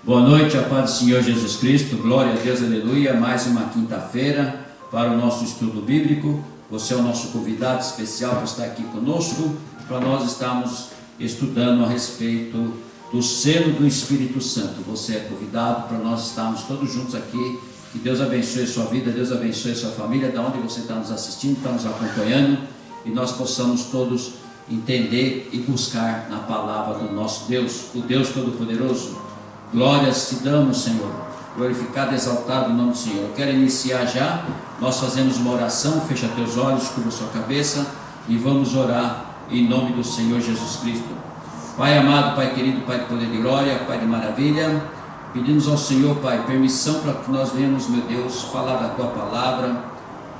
Boa noite, a paz do Senhor Jesus Cristo, glória a Deus, aleluia. Mais uma quinta-feira para o nosso estudo bíblico. Você é o nosso convidado especial para estar aqui conosco, para nós estarmos estudando a respeito do selo do Espírito Santo. Você é convidado para nós estarmos todos juntos aqui. Que Deus abençoe a sua vida, Deus abençoe a sua família, da onde você está nos assistindo, está nos acompanhando, e nós possamos todos entender e buscar na palavra do nosso Deus, o Deus Todo-Poderoso. Glórias te damos, Senhor, glorificado e exaltado o nome do Senhor. Eu quero iniciar já, nós fazemos uma oração, fecha teus olhos, curva sua cabeça e vamos orar em nome do Senhor Jesus Cristo. Pai amado, Pai querido, Pai de poder e glória, Pai de maravilha, pedimos ao Senhor, Pai, permissão para que nós venhamos, meu Deus, falar da Tua palavra,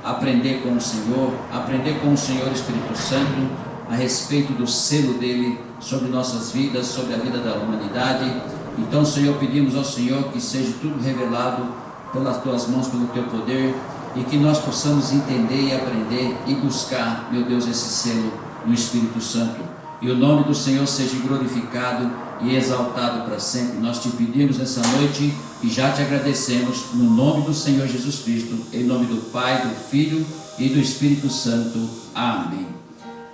aprender com o Senhor Espírito Santo, a respeito do selo dele sobre nossas vidas, sobre a vida da humanidade. Então, Senhor, pedimos ao Senhor que seja tudo revelado pelas Tuas mãos, pelo Teu poder, e que nós possamos entender e aprender e buscar, meu Deus, esse selo no Espírito Santo. E o nome do Senhor seja glorificado e exaltado para sempre. Nós te pedimos nessa noite e já te agradecemos no nome do Senhor Jesus Cristo, em nome do Pai, do Filho e do Espírito Santo. Amém.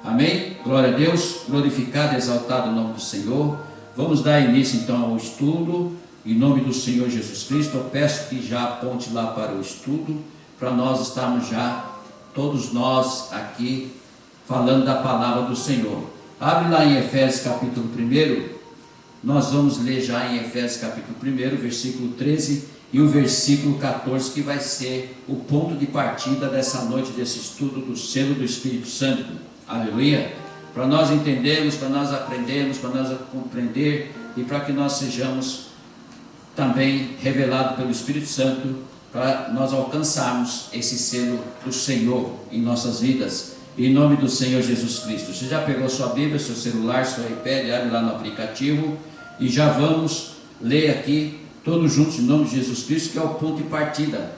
Amém? Glória a Deus, glorificado e exaltado o nome do Senhor. Vamos dar início então ao estudo, em nome do Senhor Jesus Cristo. Eu peço que já aponte lá para o estudo, para nós estarmos já, todos nós aqui, falando da palavra do Senhor. Abre lá em Efésios capítulo 1, nós vamos ler já em Efésios capítulo 1, versículo 13 e o versículo 14, que vai ser o ponto de partida dessa noite, desse estudo do selo do Espírito Santo. Aleluia! Para nós entendermos, para nós aprendermos, para nós compreender e para que nós sejamos também revelados pelo Espírito Santo, para nós alcançarmos esse selo do Senhor em nossas vidas, em nome do Senhor Jesus Cristo. Você já pegou sua Bíblia, seu celular, seu iPad, abre lá no aplicativo e já vamos ler aqui todos juntos em nome de Jesus Cristo, que é o ponto de partida.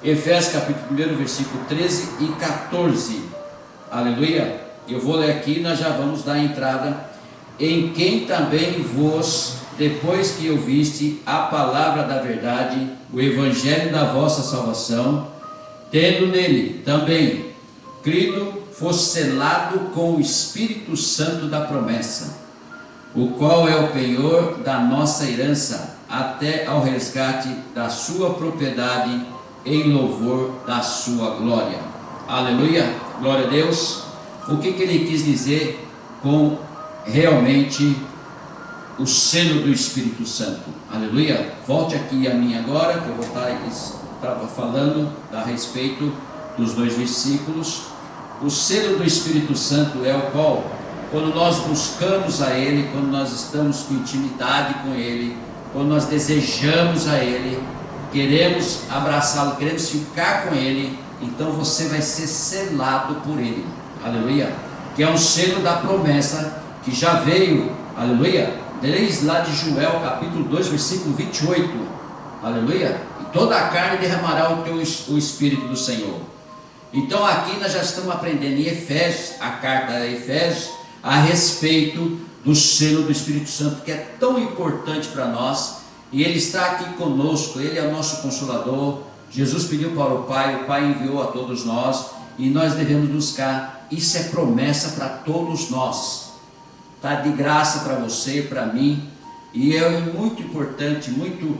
Efésios capítulo 1, versículo 13 e 14. Aleluia! Eu vou ler aqui e nós já vamos dar a entrada. Em quem também vos, depois que ouviste a palavra da verdade, o evangelho da vossa salvação, tendo nele também crido, fosse selado com o Espírito Santo da promessa, o qual é o penhor da nossa herança, até ao resgate da sua propriedade, em louvor da sua glória. Aleluia, glória a Deus. O que ele quis dizer com realmente o selo do Espírito Santo? Aleluia. Volte aqui a mim agora, que eu vou estava falando a respeito dos dois versículos. O selo do Espírito Santo é o qual, quando nós buscamos a Ele, quando nós estamos com intimidade com Ele, quando nós desejamos a Ele, queremos abraçá-lo, queremos ficar com Ele, então você vai ser selado por Ele. Aleluia, que é um selo da promessa que já veio, aleluia, desde lá de Joel capítulo 2, versículo 28, aleluia, e toda a carne derramará o Espírito do Senhor. Então aqui nós já estamos aprendendo em Efésios, a carta a Efésios, a respeito do selo do Espírito Santo, que é tão importante para nós, e Ele está aqui conosco, Ele é o nosso Consolador. Jesus pediu para o Pai enviou a todos nós, e nós devemos buscar. Isso é promessa para todos nós, está de graça para você, para mim, e é muito importante, muito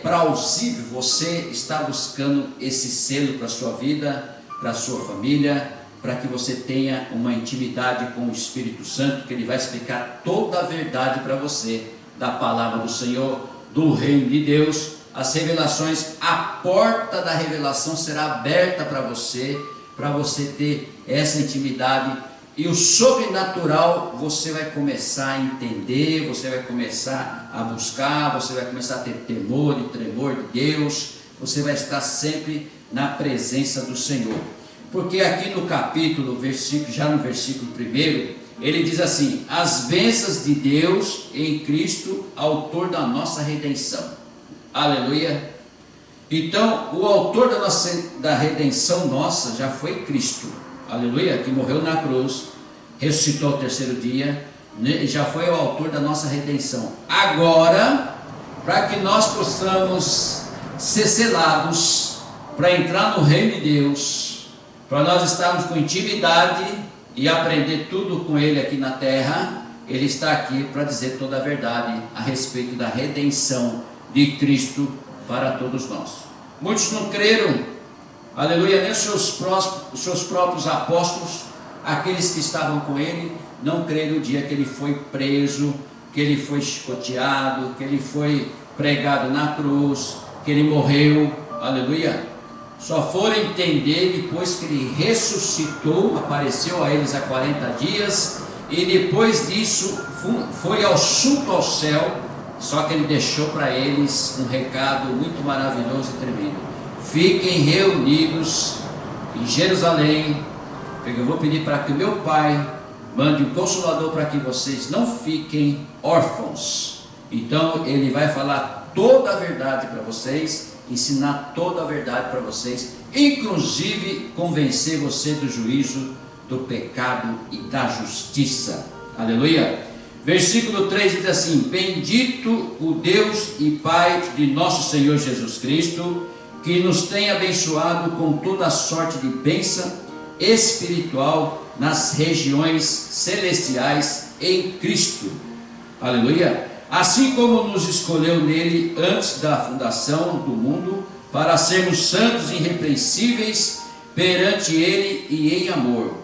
plausível você estar buscando esse selo para a sua vida, para a sua família, para que você tenha uma intimidade com o Espírito Santo, que Ele vai explicar toda a verdade para você, da palavra do Senhor, do reino de Deus, as revelações, a porta da revelação será aberta para você ter essa intimidade, e o sobrenatural você vai começar a entender, você vai começar a buscar, você vai começar a ter temor e tremor de Deus, você vai estar sempre na presença do Senhor, porque aqui no capítulo, já no versículo 1, ele diz assim: as bênçãos de Deus em Cristo, autor da nossa redenção. Aleluia. Então, o autor da redenção nossa já foi Cristo, aleluia, que morreu na cruz, ressuscitou ao terceiro dia, já foi o autor da nossa redenção. Agora, para que nós possamos ser selados para entrar no reino de Deus, para nós estarmos com intimidade e aprender tudo com Ele aqui na terra. Ele está aqui para dizer toda a verdade a respeito da redenção de Cristo para todos nós. Muitos não creram, aleluia, nem os seus próprios apóstolos, aqueles que estavam com ele, não creram no dia que ele foi preso, que ele foi chicoteado, que ele foi pregado na cruz, que ele morreu, aleluia. Só foram entender depois que ele ressuscitou, apareceu a eles há 40 dias, e depois disso foi assunto ao céu. Só que ele deixou para eles um recado muito maravilhoso e tremendo: fiquem reunidos em Jerusalém, porque eu vou pedir para que o meu Pai mande um consolador para que vocês não fiquem órfãos. Então ele vai falar toda a verdade para vocês, ensinar toda a verdade para vocês, inclusive convencer você do juízo, do pecado e da justiça. Aleluia. Versículo 3 diz assim: bendito o Deus e Pai de nosso Senhor Jesus Cristo, que nos tem abençoado com toda a sorte de bênção espiritual nas regiões celestiais em Cristo. Aleluia. Assim como nos escolheu nele antes da fundação do mundo, para sermos santos e irrepreensíveis perante ele e em amor,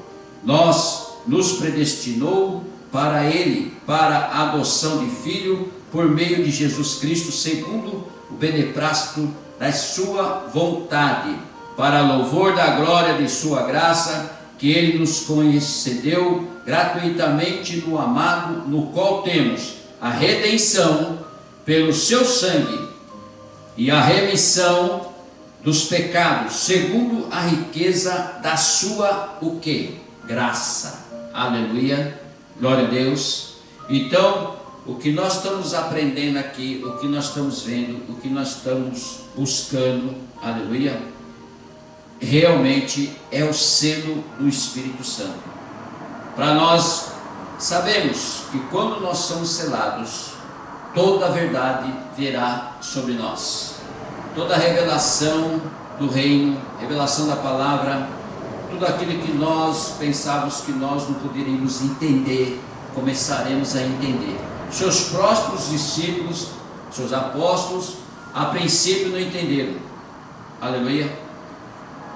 nos predestinou para ele, para a adoção de filho, por meio de Jesus Cristo, segundo o beneplácito da sua vontade, para louvor da glória de sua graça, que ele nos concedeu gratuitamente no amado, no qual temos a redenção pelo seu sangue e a remissão dos pecados, segundo a riqueza da sua, o que? Graça. Aleluia. Glória a Deus. Então, o que nós estamos aprendendo aqui, o que nós estamos vendo, o que nós estamos buscando, aleluia, realmente é o selo do Espírito Santo. Para nós sabemos que quando nós somos selados, toda a verdade virá sobre nós. Toda a revelação do reino, revelação da palavra, tudo aquilo que nós pensávamos que nós não poderíamos entender, começaremos a entender. Seus próximos discípulos, seus apóstolos, a princípio não entenderam, aleluia,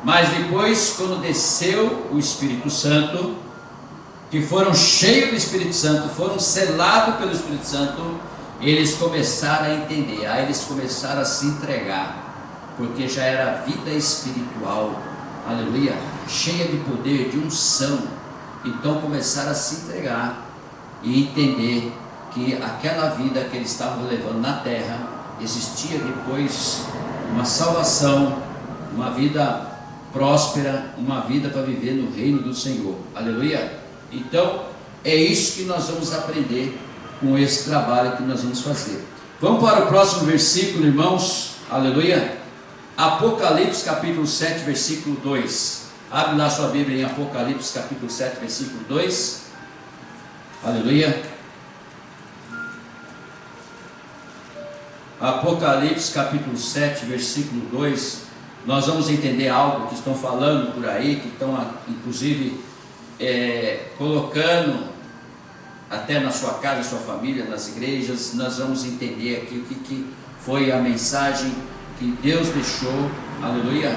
mas depois, quando desceu o Espírito Santo, que foram cheios do Espírito Santo, foram selados pelo Espírito Santo, eles começaram a entender, aí eles começaram a se entregar, porque já era vida espiritual, aleluia, cheia de poder, de unção. Então começaram a se entregar e entender que aquela vida que eles estavam levando na terra, existia depois uma salvação, uma vida próspera, uma vida para viver no reino do Senhor, aleluia. Então é isso que nós vamos aprender com esse trabalho que nós vamos fazer. Vamos para o próximo versículo, irmãos, aleluia. Apocalipse capítulo 7, versículo 2. Abre lá sua Bíblia em Apocalipse capítulo 7, versículo 2. Aleluia. Apocalipse capítulo 7, versículo 2. Nós vamos entender algo que estão falando por aí, que estão inclusive colocando até na sua casa, sua família, nas igrejas. Nós vamos entender aqui o que foi a mensagem que Deus deixou, aleluia,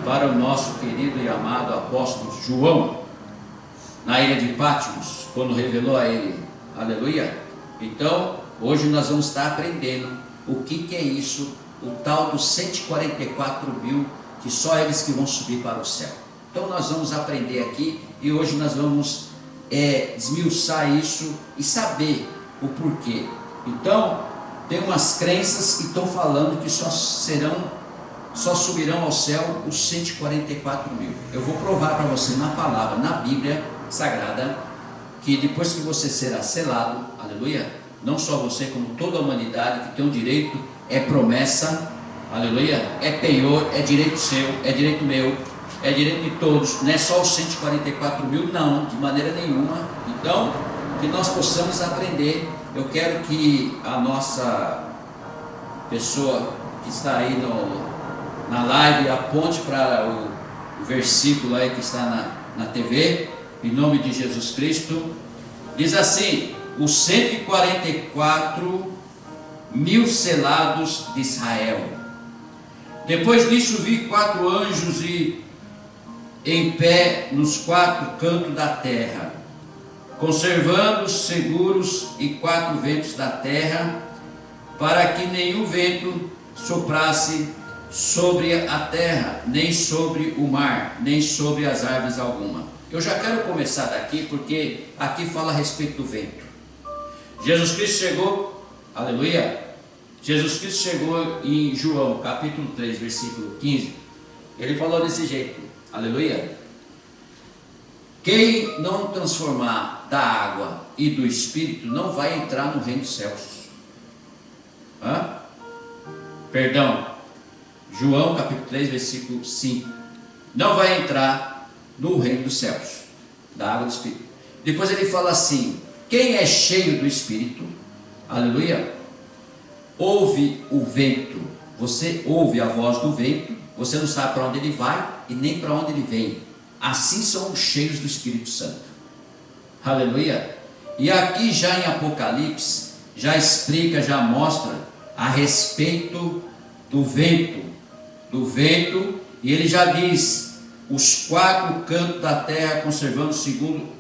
para o nosso querido e amado apóstolo João, na ilha de Patmos, quando revelou a ele, aleluia. Então, hoje nós vamos estar aprendendo o que é isso, o tal dos 144 mil, que só eles que vão subir para o céu. Então nós vamos aprender aqui, e hoje nós vamos desmiuçar isso e saber o porquê. Então, tem umas crenças que estão falando que só subirão ao céu os 144 mil. Eu vou provar para você na palavra, na Bíblia Sagrada, que depois que você será selado, aleluia, não só você, como toda a humanidade que tem um direito, é promessa, aleluia, é penhor, é direito seu, é direito meu, é direito de todos, não é só os 144 mil, não, de maneira nenhuma. Então, que nós possamos aprender. Eu quero que a nossa pessoa que está aí na live aponte para o versículo aí que está na TV, em nome de Jesus Cristo. Diz assim: os 144 mil selados de Israel. Depois disso vi 4 anjos em pé nos 4 cantos da terra, conservando seguros e 4 ventos da terra, para que nenhum vento soprasse sobre a terra, nem sobre o mar, nem sobre as árvores alguma. Eu já quero começar daqui, porque aqui fala a respeito do vento. Jesus Cristo chegou, aleluia, Jesus Cristo chegou em João, capítulo 3, versículo 15, ele falou desse jeito, aleluia: quem não transformar da água e do Espírito não vai entrar no reino dos céus. Perdão, João capítulo 3, versículo 5, não vai entrar no reino dos céus, da água do Espírito. Depois ele fala assim: quem é cheio do Espírito, aleluia, ouve o vento. Você ouve a voz do vento, você não sabe para onde ele vai e nem para onde ele vem. Assim são os cheios do Espírito Santo, aleluia. E aqui já em Apocalipse já explica, já mostra a respeito do vento, e ele já diz: os 4 cantos da terra conservando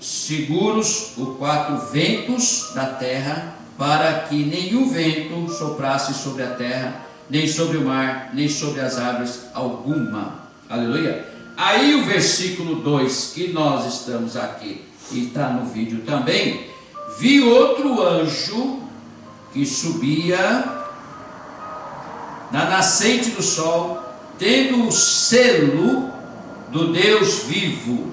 seguros os 4 ventos da terra, para que nenhum vento soprasse sobre a terra, nem sobre o mar, nem sobre as árvores alguma. Aleluia. Aí o versículo 2, que nós estamos aqui, e está no vídeo também: vi outro anjo que subia na nascente do sol, tendo o selo do Deus vivo,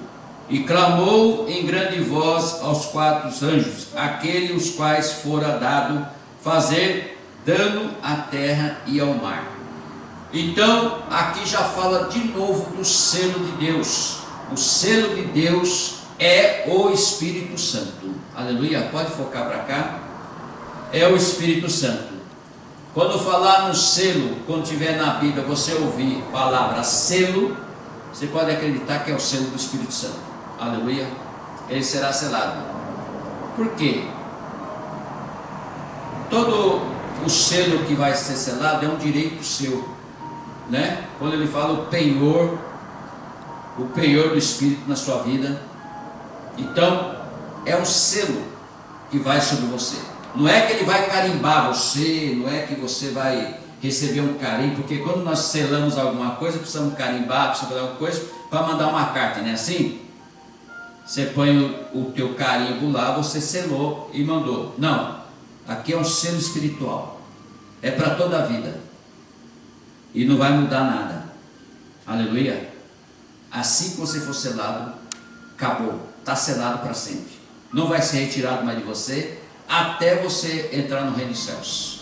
e clamou em grande voz aos 4 anjos, aqueles os quais fora dado fazer dano à terra e ao mar. Então aqui já fala de novo do selo de Deus. O selo de Deus é o Espírito Santo, aleluia. Pode focar para cá. É o Espírito Santo. Quando falar no selo, quando tiver na Bíblia você ouvir a palavra selo, você pode acreditar que é o selo do Espírito Santo, aleluia. Ele será selado. Por quê? Todo o selo que vai ser selado é um direito seu, né? Quando ele fala o penhor do Espírito na sua vida, então é um selo que vai sobre você. Não é que ele vai carimbar você, não é que você vai receber um carimbo, porque quando nós selamos alguma coisa, precisamos carimbar, precisamos fazer alguma coisa para mandar uma carta, não é assim? Você põe o teu carimbo lá, você selou e mandou. Não, aqui é um selo espiritual, é para toda a vida, e não vai mudar nada, aleluia. Assim que você for selado, acabou, está selado para sempre, não vai ser retirado mais de você, até você entrar no reino dos céus,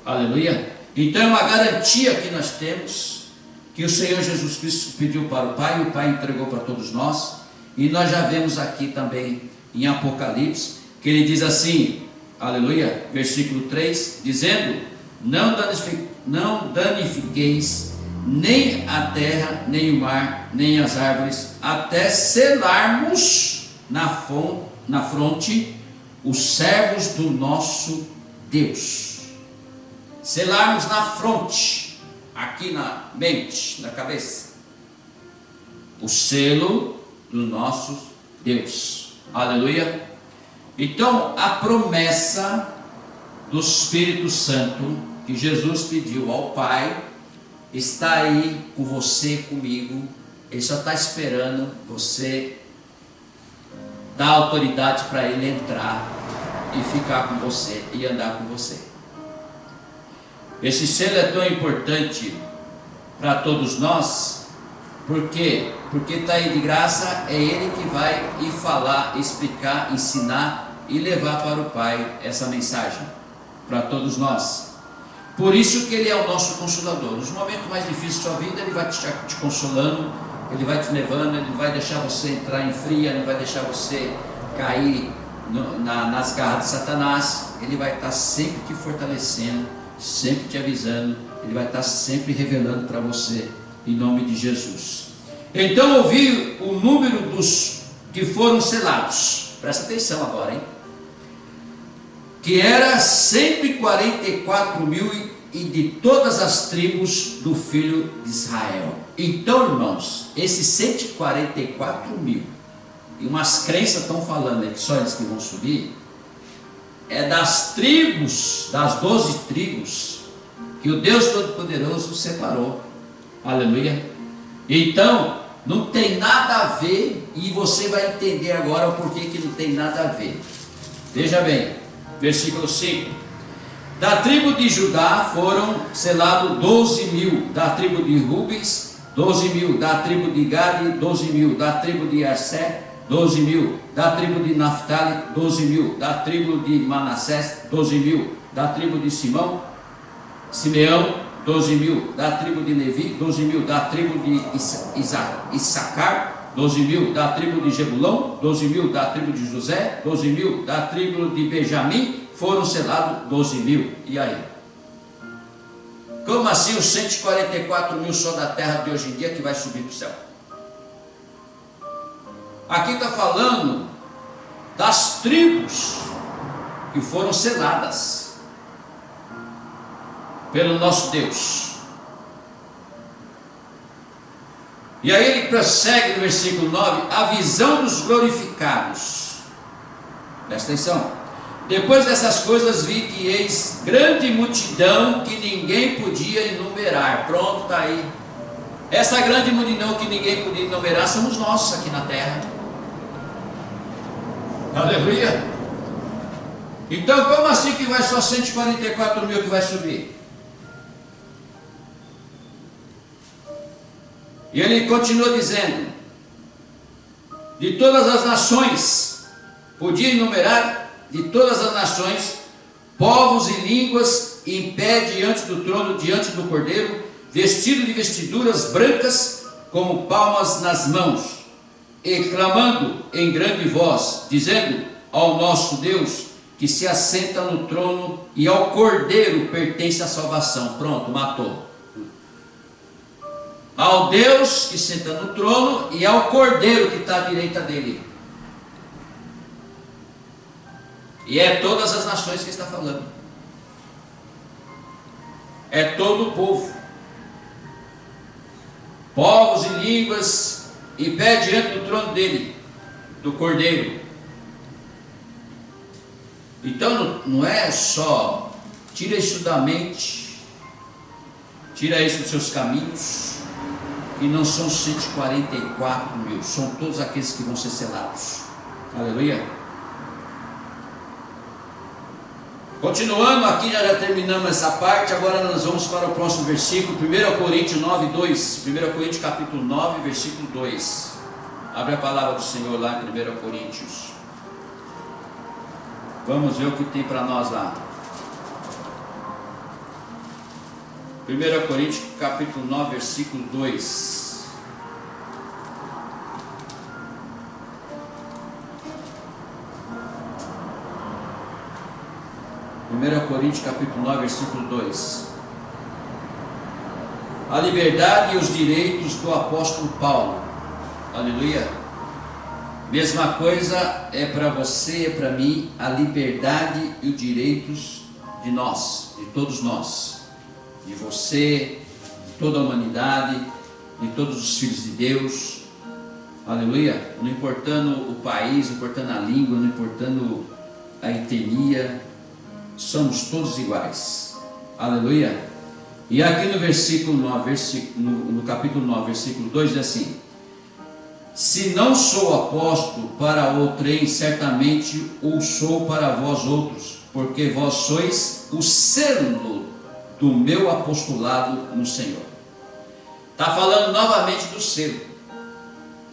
aleluia. Então é uma garantia que nós temos, que o Senhor Jesus Cristo pediu para o Pai, e o Pai entregou para todos nós. E nós já vemos aqui também em Apocalipse, que ele diz assim, aleluia, versículo 3, dizendo: não danifiqueis nem a terra, nem o mar, nem as árvores, até selarmos na fronte os servos do nosso Deus. Selarmos na fronte, aqui na mente, na cabeça, o selo do nosso Deus, aleluia. Então a promessa do Espírito Santo que Jesus pediu ao Pai está aí com você, comigo. Ele só está esperando você dar autoridade para ele entrar e ficar com você e andar com você. Esse selo é tão importante para todos nós. Por quê? Porque está aí de graça, é Ele que vai ir falar, explicar, ensinar e levar para o Pai essa mensagem para todos nós. Por isso que Ele é o nosso Consolador. Nos momentos mais difíceis da sua vida, Ele vai te consolando, Ele vai te levando, Ele vai deixar você entrar em fria, Ele vai deixar você cair nas garras de Satanás. Ele vai estar sempre te fortalecendo sempre te avisando, Ele vai estar sempre revelando para você, em nome de Jesus. Então ouvi o número dos que foram selados, presta atenção agora, hein? Que era 144 mil e de todas as tribos do filho de Israel. Então, irmãos, esses 144 mil, e umas crenças estão falando aí que só eles que vão subir, é das tribos, das 12 tribos, que o Deus Todo-Poderoso separou. Aleluia. Então, não tem nada a ver, e você vai entender agora o porquê que não tem nada a ver. Veja bem, versículo 5. Da tribo de Judá foram selados 12 mil, da tribo de Rubens, 12 mil, da tribo de Gade, 12 mil, da tribo de Arsé, 12 mil, da tribo de Naftali, 12 mil, da tribo de Manassés, 12 mil, da tribo de Simeão, 12 mil, da tribo de Levi, 12 mil, da tribo de Issacar, 12 mil, da tribo de Jebulão, 12 mil, da tribo de José, 12 mil, da tribo de Benjamim, foram selados 12 mil. E aí? Como assim os 144 mil só da terra de hoje em dia que vai subir para o céu? Aqui está falando das tribos que foram seladas pelo nosso Deus. E aí ele prossegue no versículo 9, a visão dos glorificados. Presta atenção. Depois dessas coisas vi que eis grande multidão que ninguém podia enumerar. Pronto, está aí. Essa grande multidão que ninguém podia enumerar somos nós aqui na terra. Aleluia. Então como assim que vai só 144 mil que vai subir? E ele continua dizendo, de todas as nações, podia enumerar, de todas as nações, povos e línguas, em pé diante do trono, diante do Cordeiro, vestido de vestiduras brancas, como palmas nas mãos, e clamando em grande voz, dizendo ao nosso Deus, que se assenta no trono, e ao Cordeiro pertence a salvação. Pronto, matou. Ao Deus que senta no trono e ao Cordeiro que está à direita dele. E é todas as nações que está falando. É todo o povo. Povos e línguas em pé diante do trono dele, do Cordeiro. Então não é só, tira isso da mente, tira isso dos seus caminhos, e não são 144 mil, são todos aqueles que vão ser selados. Aleluia. Continuando aqui, já terminamos essa parte, agora nós vamos para o próximo versículo, 1 Coríntios 9, 2. 1 Coríntios capítulo 9, versículo 2. Abre a palavra do Senhor lá em 1 Coríntios. Vamos ver o que tem para nós lá. 1 Coríntios capítulo 9, versículo 2. Coríntios capítulo 9, versículo 2. A liberdade e os direitos do apóstolo Paulo. Aleluia. Mesma coisa é para você, é para mim, a liberdade e os direitos de nós, de todos nós, de você, de toda a humanidade, de todos os filhos de Deus. Aleluia. Não importando o país, não importando a língua, não importando a etnia, somos todos iguais. Aleluia. E aqui no versículo 9, no capítulo 9, versículo 2, diz assim: se não sou apóstolo para outrem, certamente o sou para vós outros, porque vós sois o selo do meu apostolado no Senhor. Está falando novamente do selo.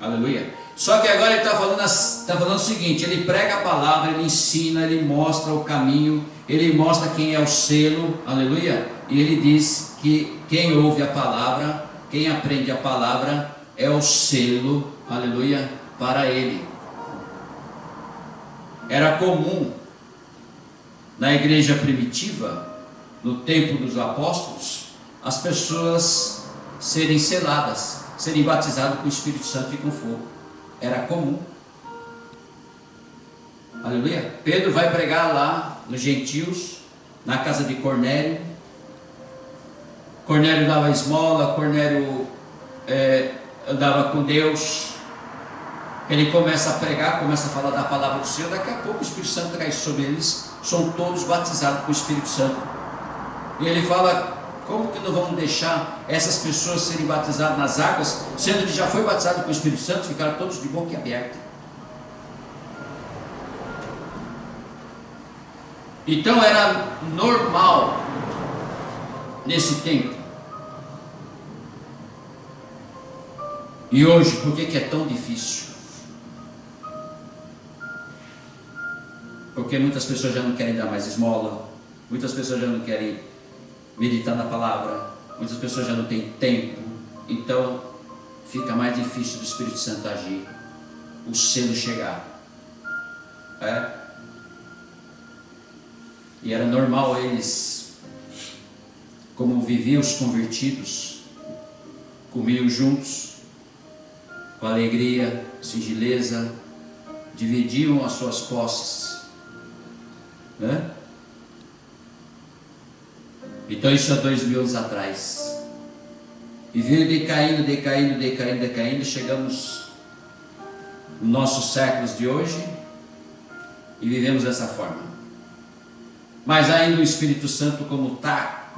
Aleluia. Só que agora ele está falando o seguinte: ele prega a palavra, ele ensina, ele mostra o caminho, ele mostra quem é o selo. Aleluia. E ele diz que quem ouve a palavra, quem aprende a palavra, é o selo, aleluia, para ele. Era comum na igreja primitiva no tempo dos apóstolos, as pessoas serem seladas, serem batizadas com o Espírito Santo e com fogo. Era comum. Aleluia. Pedro vai pregar lá nos gentios, na casa de Cornélio. Cornélio dava esmola, Cornélio andava com Deus. Ele começa a pregar, começa a falar da palavra do Senhor. Daqui a pouco o Espírito Santo cai sobre eles. São todos batizados com o Espírito Santo. E ele fala: como que não vamos deixar essas pessoas serem batizadas nas águas, sendo que já foi batizado com o Espírito Santo? Ficaram todos de boca aberta. Então era normal nesse tempo. E hoje, por que é tão difícil? Porque muitas pessoas já não querem dar mais esmola, muitas pessoas já não querem meditar na palavra, muitas pessoas já não têm tempo. Então fica mais difícil do Espírito Santo agir, o selo chegar. E era normal eles, como viviam os convertidos, comiam juntos, com alegria, singeleza, dividiam as suas posses. Então isso há 2000 anos atrás. E veio decaindo, chegamos nos nossos séculos de hoje e vivemos dessa forma. Mas ainda o Espírito Santo, como está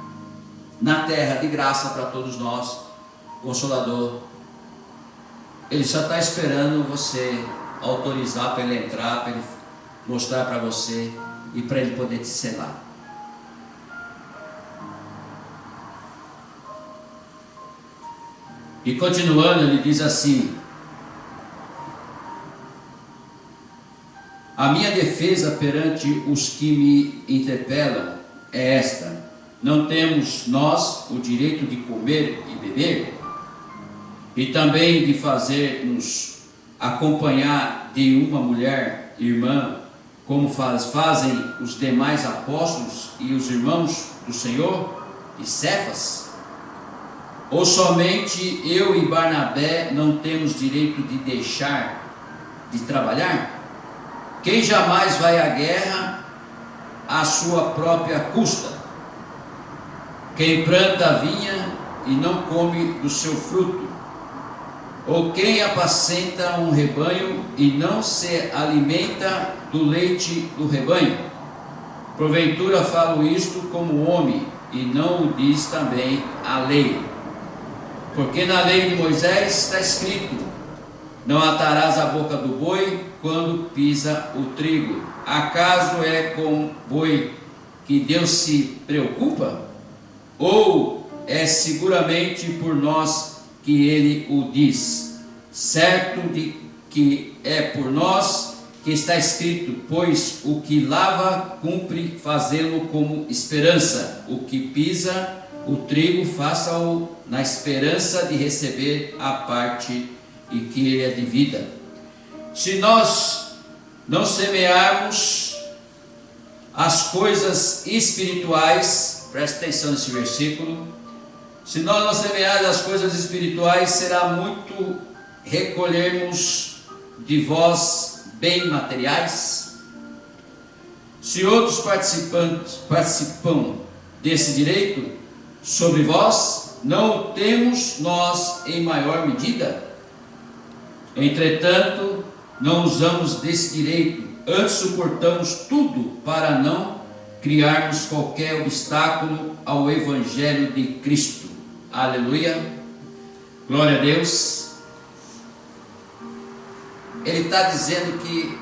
na terra de graça para todos nós, Consolador, ele só está esperando você autorizar para ele entrar, para ele mostrar para você e para ele poder te selar. E continuando, ele diz assim: a minha defesa perante os que me interpelam é esta: não temos nós o direito de comer e beber, e também de fazer-nos acompanhar de uma mulher irmã, como fazem os demais apóstolos e os irmãos do Senhor e Cefas? Ou somente eu e Barnabé não temos direito de deixar de trabalhar? Quem jamais vai à guerra à sua própria custa? Quem planta a vinha e não come do seu fruto? Ou quem apacenta um rebanho e não se alimenta do leite do rebanho? Porventura falo isto como homem, e não o diz também a lei. Porque na lei de Moisés está escrito: não atarás a boca do boi quando pisa o trigo. Acaso é com boi que Deus se preocupa? Ou é seguramente por nós que ele o diz? Certo de que é por nós que está escrito: pois o que lava cumpre fazê-lo como esperança. O que pisa o trigo, faça-o na esperança de receber a parte e que ele é de vida. Se nós não semearmos as coisas espirituais, preste atenção nesse versículo, se nós não semearmos as coisas espirituais, será muito recolhermos de vós bem materiais. Se outros participam desse direito sobre vós, não o temos nós em maior medida? Entretanto, não usamos desse direito, antes suportamos tudo para não criarmos qualquer obstáculo ao Evangelho de Cristo. Aleluia, glória a Deus. Ele está dizendo que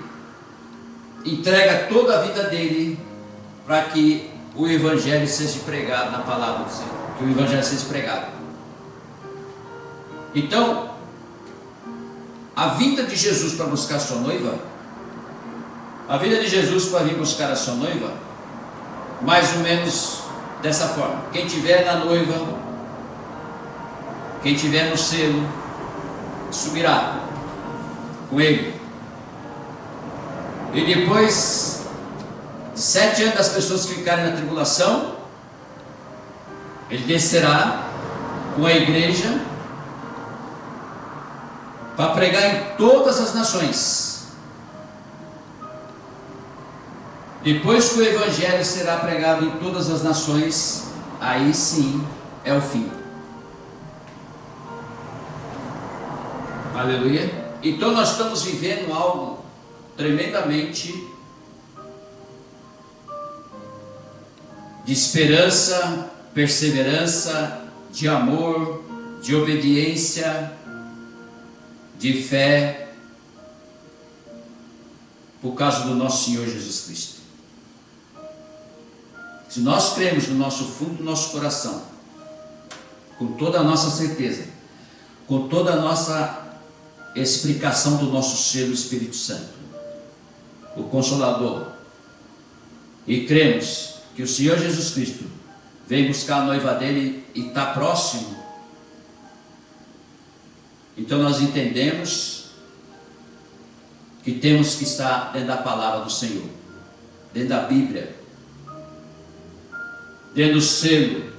entrega toda a vida dele para que o Evangelho seja pregado na palavra do Senhor, que o Evangelho seja pregado. Então, a vinda de Jesus para buscar a sua noiva, a vinda de Jesus para vir buscar a sua noiva, mais ou menos dessa forma: quem tiver na noiva, quem tiver no selo, subirá com ele. E depois de 7 anos das pessoas que ficarem na tribulação, Ele descerá com a igreja para pregar em todas as nações. Depois que o evangelho será pregado em todas as nações, aí sim é o fim. Aleluia. Então nós estamos vivendo algo tremendamente de esperança, perseverança, de amor, de obediência, de fé, por causa do nosso Senhor Jesus Cristo. Se nós cremos no nosso fundo do nosso coração, com toda a nossa certeza, com toda a nossa explicação do nosso ser, o Espírito Santo, o Consolador, e cremos que o Senhor Jesus Cristo vem buscar a noiva dele e está próximo, então nós entendemos que temos que estar dentro da palavra do Senhor, dentro da Bíblia, dentro do selo,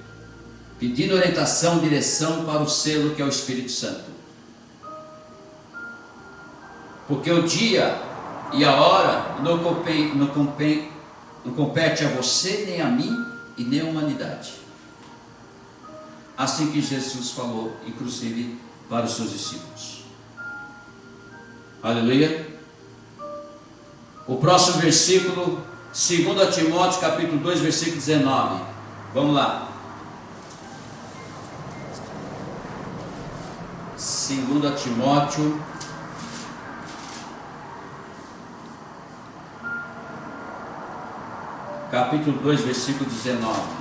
pedindo orientação, direção para o selo que é o Espírito Santo. Porque o dia e a hora não compete a você, nem a mim e nem a humanidade. Assim que Jesus falou, inclusive para os seus discípulos. Aleluia. O próximo versículo, 2 Timóteo capítulo 2, versículo 19. Vamos lá. 2 Timóteo capítulo 2, versículo 19.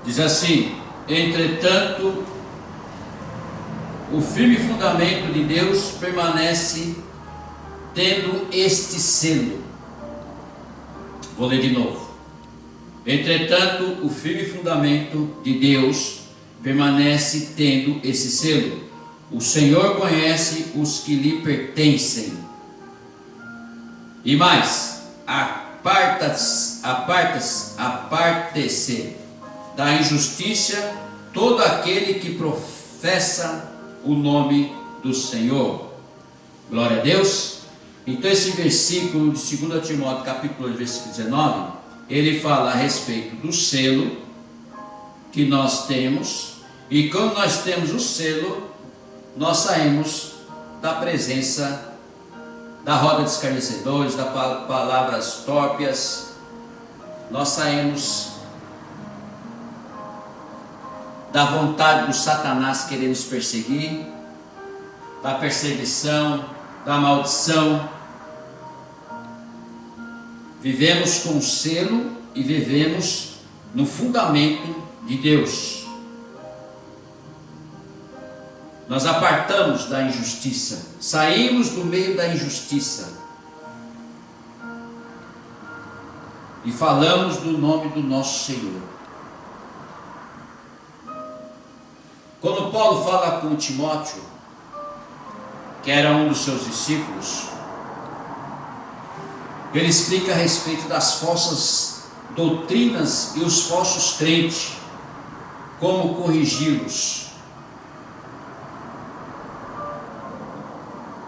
Diz assim: entretanto, o firme fundamento de Deus permanece tendo este selo. Vou ler de novo. Entretanto, o firme fundamento de Deus permanece tendo esse selo. O Senhor conhece os que lhe pertencem. E mais, aparta-se da injustiça todo aquele que professa o nome do Senhor. Glória a Deus. Então esse versículo de 2 Timóteo capítulo 2, versículo 19, ele fala a respeito do selo que nós temos, e quando nós temos o selo, nós saímos da presença da roda de escarnecedores, das palavras tórpias, nós saímos da vontade do Satanás querer nos perseguir, da perseguição, da maldição. Vivemos com o selo e vivemos no fundamento de Deus. Nós apartamos da injustiça, saímos do meio da injustiça e falamos do nome do nosso Senhor. Quando Paulo fala com Timóteo, que era um dos seus discípulos, ele explica a respeito das falsas doutrinas e os falsos crentes, como corrigi-los.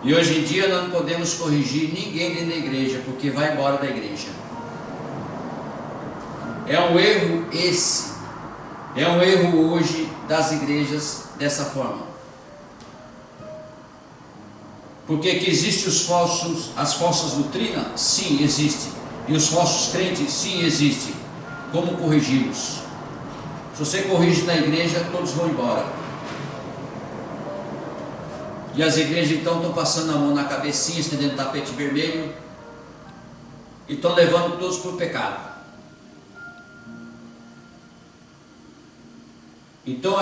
E hoje em dia nós não podemos corrigir ninguém dentro da igreja, porque vai embora da igreja. É um erro esse. É um erro hoje das igrejas dessa forma. Porque que existem as falsas doutrinas? Sim, existem. E os falsos crentes? Sim, existem. Como corrigi-los? Se você corrige na igreja, todos vão embora. E as igrejas então estão passando a mão na cabecinha, estendendo tapete vermelho, e estão levando todos para o pecado. Então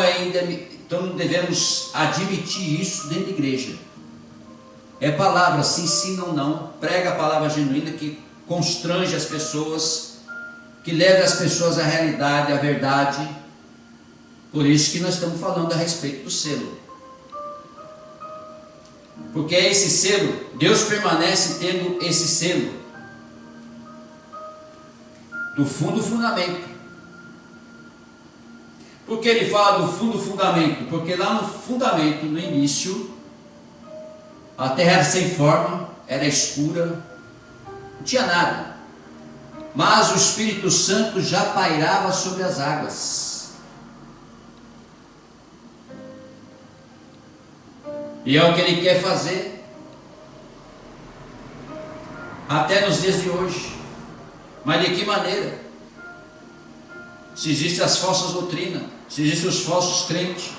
devemos admitir isso dentro da igreja. É palavra, se ensina ou não, prega a palavra genuína que constrange as pessoas que leve as pessoas à realidade, à verdade. Por isso que nós estamos falando a respeito do selo. Porque é esse selo, Deus permanece tendo esse selo do fundo fundamento. Por que ele fala do fundo fundamento? Porque lá no fundamento, no início, a terra era sem forma, era escura, não tinha nada. Mas o Espírito Santo já pairava sobre as águas. E é o que ele quer fazer até nos dias de hoje. Mas de que maneira? Se existem as falsas doutrinas, se existem os falsos crentes,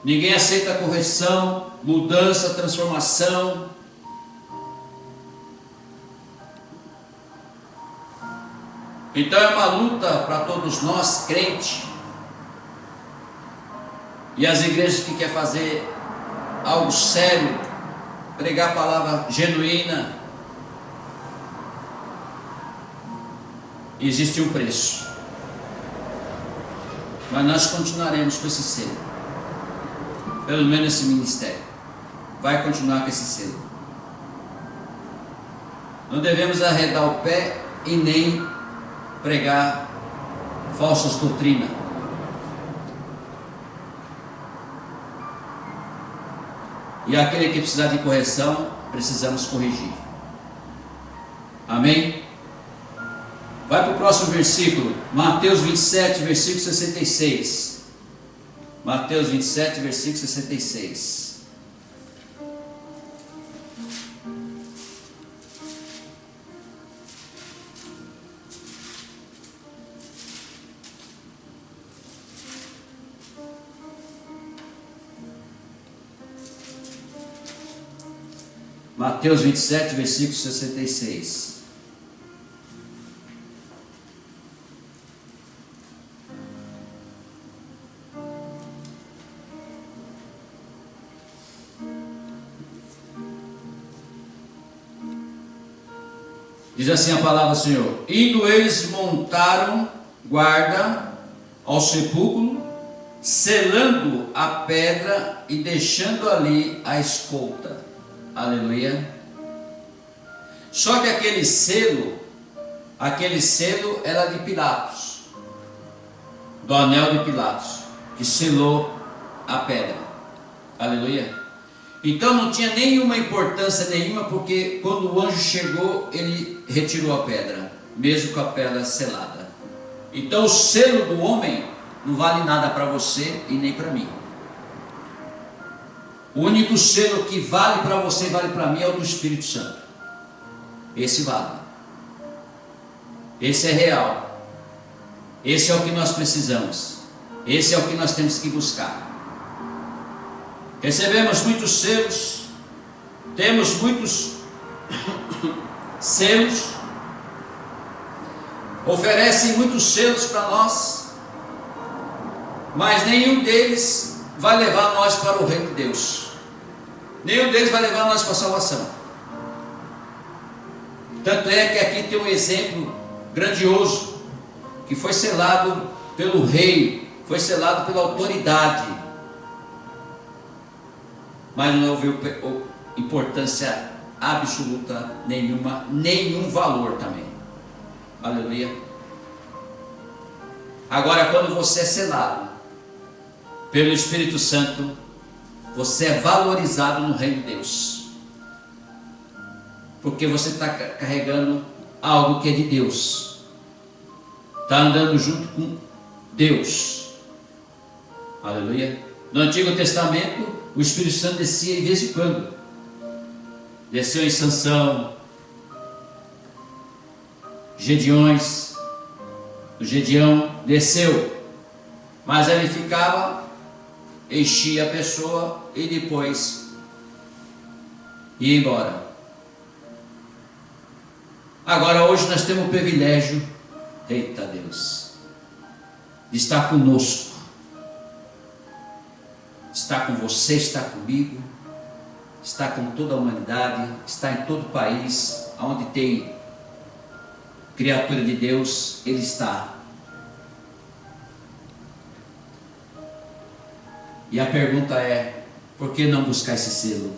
ninguém aceita correção, mudança, transformação. Então é uma luta para todos nós, crentes, e as igrejas que querem fazer algo sério, pregar a palavra genuína. Existe um preço, mas nós continuaremos com esse selo. Pelo menos esse ministério vai continuar com esse selo. Não devemos arredar o pé e nem pregar falsas doutrinas. E aquele que precisar de correção, precisamos corrigir. Amém? Vai para o próximo versículo, Mateus 27, versículo 66. Mateus 27, versículo 66. Mateus 27, versículo 66. Diz assim a palavra do Senhor: indo eles montaram guarda ao sepulcro, selando a pedra e deixando ali a escolta. Aleluia. Só que aquele selo era de Pilatos, do anel de Pilatos, que selou a pedra. Aleluia. Então não tinha nenhuma importância nenhuma, porque quando o anjo chegou, ele retirou a pedra, mesmo com a pedra selada. Então o selo do homem não vale nada para você e nem para mim. O único selo que vale para você e vale para mim é o do Espírito Santo. Esse vale. Esse é real. Esse é o que nós precisamos. Esse é o que nós temos que buscar. Recebemos muitos selos, temos muitos selos, oferecem muitos selos para nós, mas nenhum deles vai levar nós para o reino de Deus. Nenhum deles vai levar nós para a salvação. Tanto é que aqui tem um exemplo grandioso, que foi selado pelo rei, foi selado pela autoridade, mas não houve importância absoluta nenhuma, nenhum valor também. Aleluia. Agora, quando você é selado pelo Espírito Santo, você é valorizado no reino de Deus, porque você está carregando algo que é de Deus, está andando junto com Deus. Aleluia. No Antigo Testamento, o Espírito Santo descia de vez em quando. Desceu em Sansão, Gedeões, o Gedeão desceu, mas ele ficava, enchia a pessoa e depois ia embora. Agora hoje nós temos o privilégio, eita Deus, de estar conosco. Está com você, está comigo, está com toda a humanidade, está em todo o país, onde tem criatura de Deus, Ele está. E a pergunta é: por que não buscar esse selo?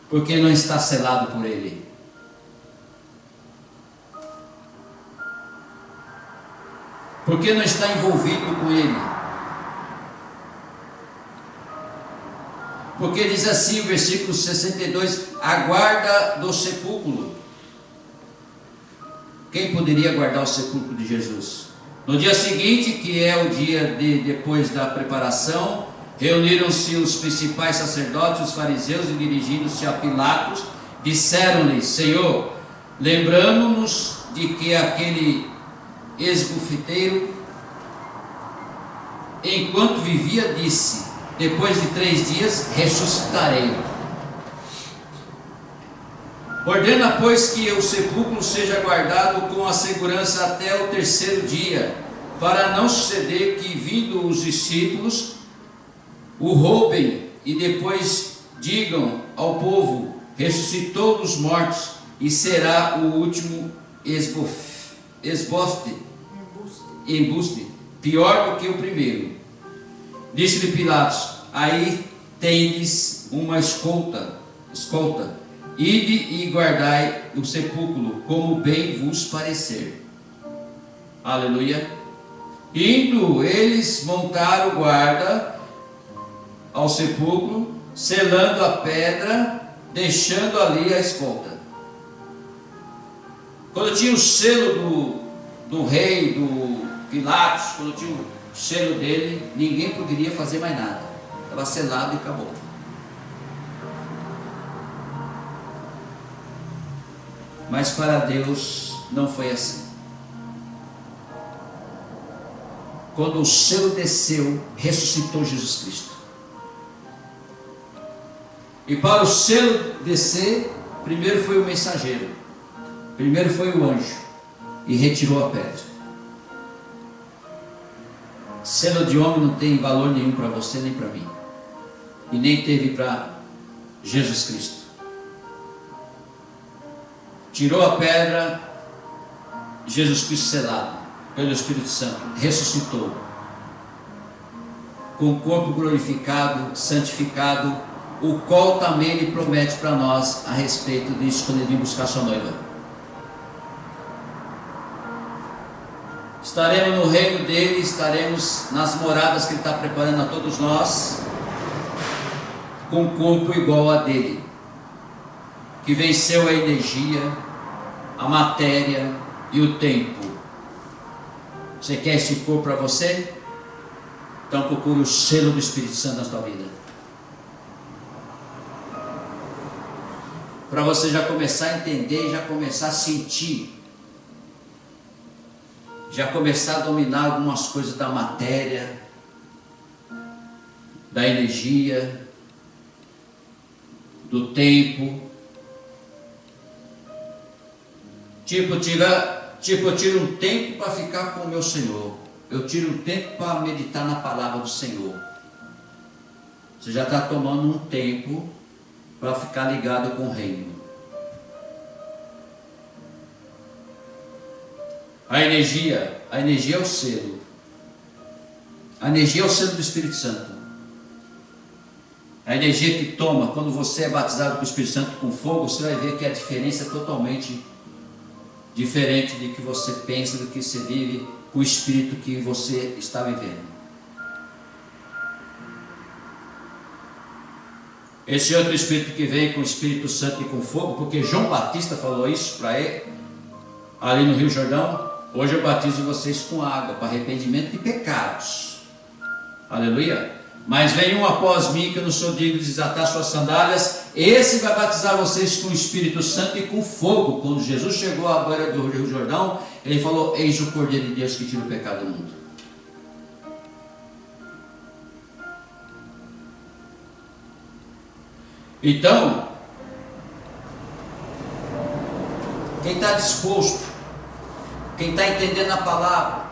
Por que não está selado por Ele? Por que não está envolvido com Ele? Porque diz assim o versículo 62, a guarda do sepulcro. Quem poderia guardar o sepulcro de Jesus? No dia seguinte, que é o dia depois da preparação, reuniram-se os principais sacerdotes, os fariseus, e dirigindo-se a Pilatos, disseram-lhe: Senhor, lembramos-nos de que aquele ex-bufeteiro, enquanto vivia, disse: depois de 3 dias ressuscitarei. Ordena, pois, que o sepulcro seja guardado com a segurança até o 3º dia, para não suceder que, vindo os discípulos, o roubem e depois digam ao povo: ressuscitou dos mortos, e será o último embuste, pior do que o primeiro. Disse-lhe Pilatos: aí tendes uma escolta, ide e guardai o sepulcro, como bem vos parecer. Aleluia. Indo eles, montaram guarda ao sepulcro, selando a pedra, deixando ali a escolta. Quando tinha o selo do rei, do Pilatos, quando tinha o selo dele, ninguém poderia fazer mais nada. Estava selado e acabou. Mas para Deus não foi assim. Quando o selo desceu, ressuscitou Jesus Cristo. E para o selo descer, primeiro foi o mensageiro, primeiro foi o anjo, e retirou a pedra. Selo de homem não tem valor nenhum para você nem para mim, e nem teve para Jesus Cristo. Tirou a pedra, Jesus Cristo selado pelo Espírito Santo, ressuscitou com o corpo glorificado, santificado, o qual também Ele promete para nós a respeito disso quando Ele vir buscar sua noiva. Estaremos no reino dele, estaremos nas moradas que Ele está preparando a todos nós, com um corpo igual a dele, que venceu a energia, a matéria e o tempo. Você quer esse corpo para você? Então procure o selo do Espírito Santo na sua vida, para você já começar a entender, já começar a sentir, já começar a dominar algumas coisas da matéria, da energia, do tempo. Eu tiro um tempo para ficar com o meu Senhor. Eu tiro um tempo para meditar na palavra do Senhor. Você já está tomando um tempo para ficar ligado com o reino. A energia é o selo. A energia é o selo do Espírito Santo. A energia que toma, quando você é batizado com o Espírito Santo com fogo, você vai ver que a diferença é totalmente diferente de que você pensa, do que você vive, com o Espírito que você está vivendo. Esse outro Espírito que vem com o Espírito Santo e com fogo, porque João Batista falou isso para ele, ali no Rio Jordão: hoje eu batizo vocês com água, para arrependimento de pecados. Aleluia. Mas vem um após mim, que eu não sou digno de desatar suas sandálias. Esse vai batizar vocês com o Espírito Santo e com fogo. Quando Jesus chegou à beira do Rio Jordão, Ele falou: eis o Cordeiro de Deus que tira o pecado do mundo. Então, quem está disposto, quem está entendendo a palavra,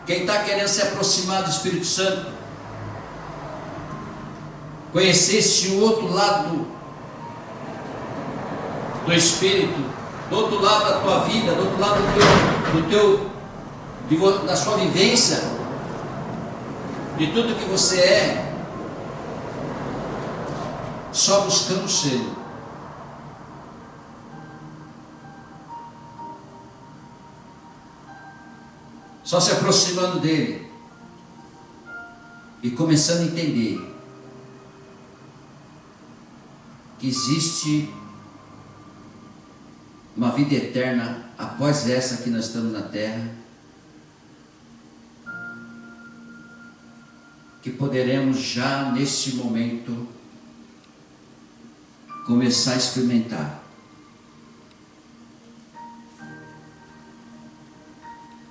quem está querendo se aproximar do Espírito Santo, conhecesse o outro lado do Espírito, do outro lado da tua vida, do outro lado da sua vivência, de tudo que você é, só buscando o selo. Só se aproximando dele e começando a entender que existe uma vida eterna após essa que nós estamos na terra, que poderemos já neste momento começar a experimentar.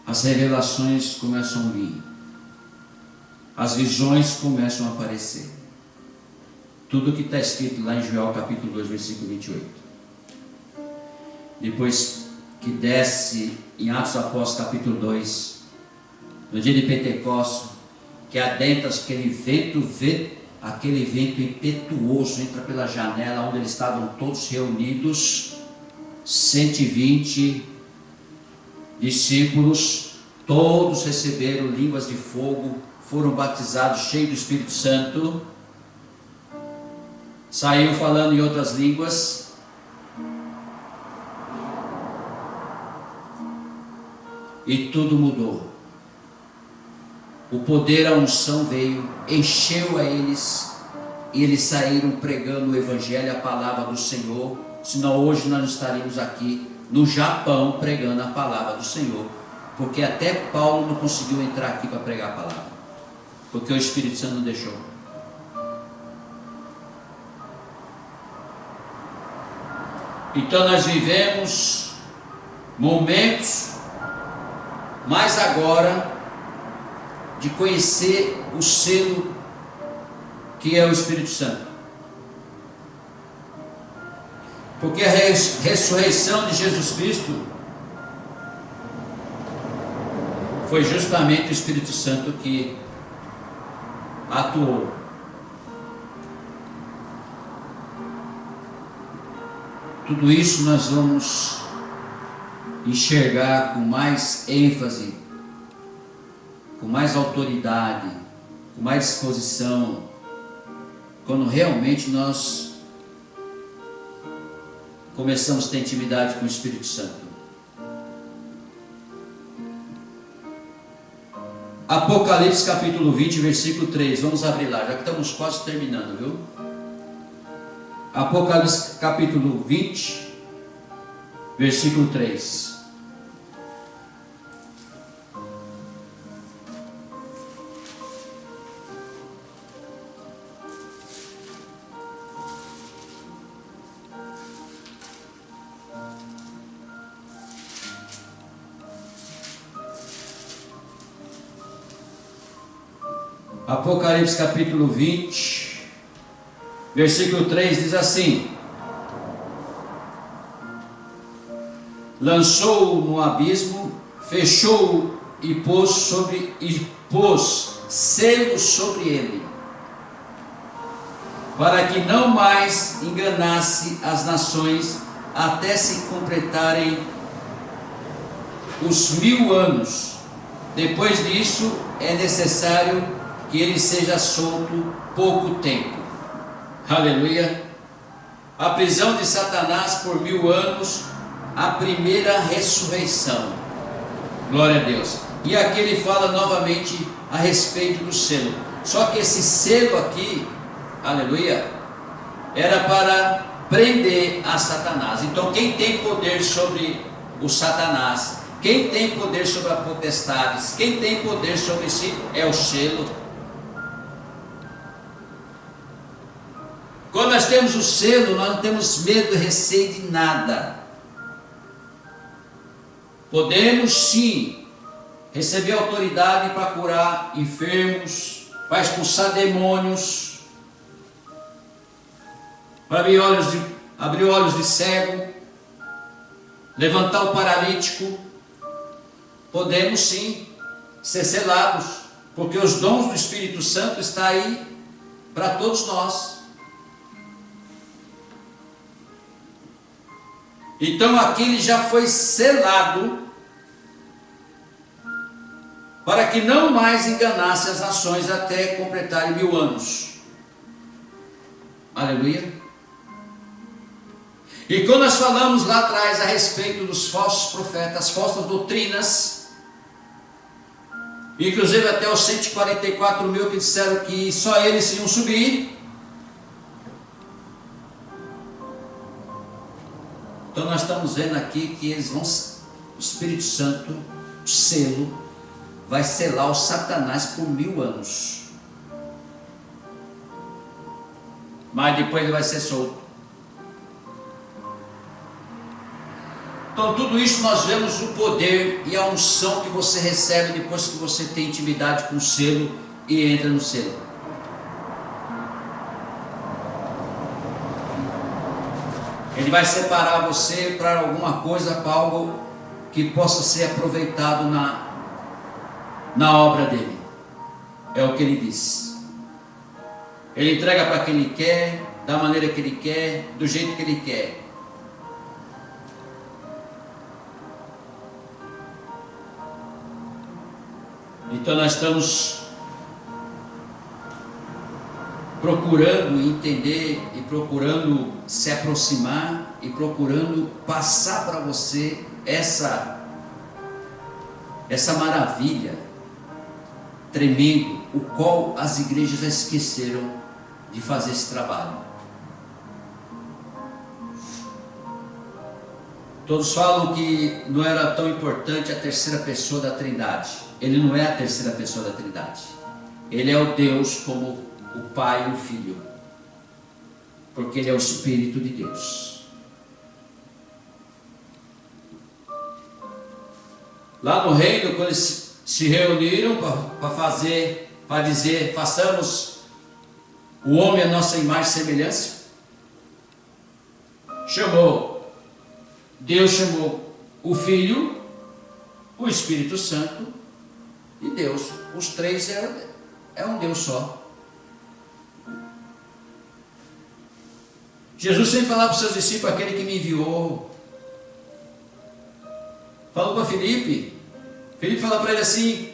As revelações começam a vir, as visões começam a aparecer. Tudo que está escrito lá em Joel capítulo 2, versículo 28. Depois que desce em Atos Apóstolos capítulo 2, no dia de Pentecostes, que adentra aquele vento impetuoso, entra pela janela onde eles estavam todos reunidos, 120 discípulos, todos receberam línguas de fogo, foram batizados, cheios do Espírito Santo, saíram falando em outras línguas, e tudo mudou. O poder, a unção veio, encheu a eles, e eles saíram pregando o Evangelho, a palavra do Senhor. Senão hoje nós estaríamos aqui no Japão pregando a palavra do Senhor, porque até Paulo não conseguiu entrar aqui para pregar a palavra, porque o Espírito Santo não deixou. Então nós vivemos momentos, mas agora, de conhecer o selo que é o Espírito Santo. Porque a ressurreição de Jesus Cristo foi justamente o Espírito Santo que atuou. Tudo isso nós vamos enxergar com mais ênfase, com mais autoridade, com mais disposição, quando realmente nós começamos a ter intimidade com o Espírito Santo. Apocalipse capítulo 20, versículo 3, vamos abrir lá, já que estamos quase terminando, viu? Apocalipse capítulo 20, versículo 3. Apocalipse capítulo 20, versículo 3 diz assim: lançou-o no abismo, fechou-o e pôs selo sobre ele, para que não mais enganasse as nações, até se completarem os 1000 anos. Depois disso é necessário que ele seja solto pouco tempo. Aleluia. A prisão de Satanás por 1000 anos, a primeira ressurreição. Glória a Deus. E aqui ele fala novamente a respeito do selo. Só que esse selo aqui, aleluia, era para prender a Satanás. Então quem tem poder sobre o Satanás, quem tem poder sobre as potestades, quem tem poder sobre si é o selo. Quando nós temos o selo, nós não temos medo e receio de nada. Podemos sim receber autoridade para curar enfermos, para expulsar demônios, para abrir olhos de cego, levantar o paralítico. Podemos sim ser selados, porque os dons do Espírito Santo estão aí para todos nós. Então aquele já foi selado para que não mais enganasse as nações até completarem 1000 anos. Aleluia. E quando nós falamos lá atrás a respeito dos falsos profetas, falsas doutrinas, inclusive até os 144 mil que disseram que só eles iam subir. Então nós estamos vendo aqui que eles vão, o Espírito Santo, o selo, vai selar o Satanás por 1000 anos. Mas depois ele vai ser solto. Então tudo isso nós vemos o poder e a unção que você recebe depois que você tem intimidade com o selo e entra no selo. Ele vai separar você para alguma coisa, para algo que possa ser aproveitado na obra dele. É o que ele diz. Ele entrega para quem ele quer, da maneira que ele quer, do jeito que ele quer. Então nós estamos procurando entender e procurando se aproximar e procurando passar para você essa maravilha tremendo, o qual as igrejas esqueceram de fazer esse trabalho. Todos falam que não era tão importante a terceira pessoa da Trindade. Ele não é a terceira pessoa da Trindade. Ele é o Deus como o Pai e o Filho, porque ele é o Espírito de Deus. Lá no reino, quando eles se reuniram para dizer, façamos o homem a nossa imagem e semelhança, Deus chamou o Filho, o Espírito Santo e Deus. Os três é um Deus só. Jesus sempre falava para os seus discípulos, aquele que me enviou. Falou para Filipe falou para ele assim,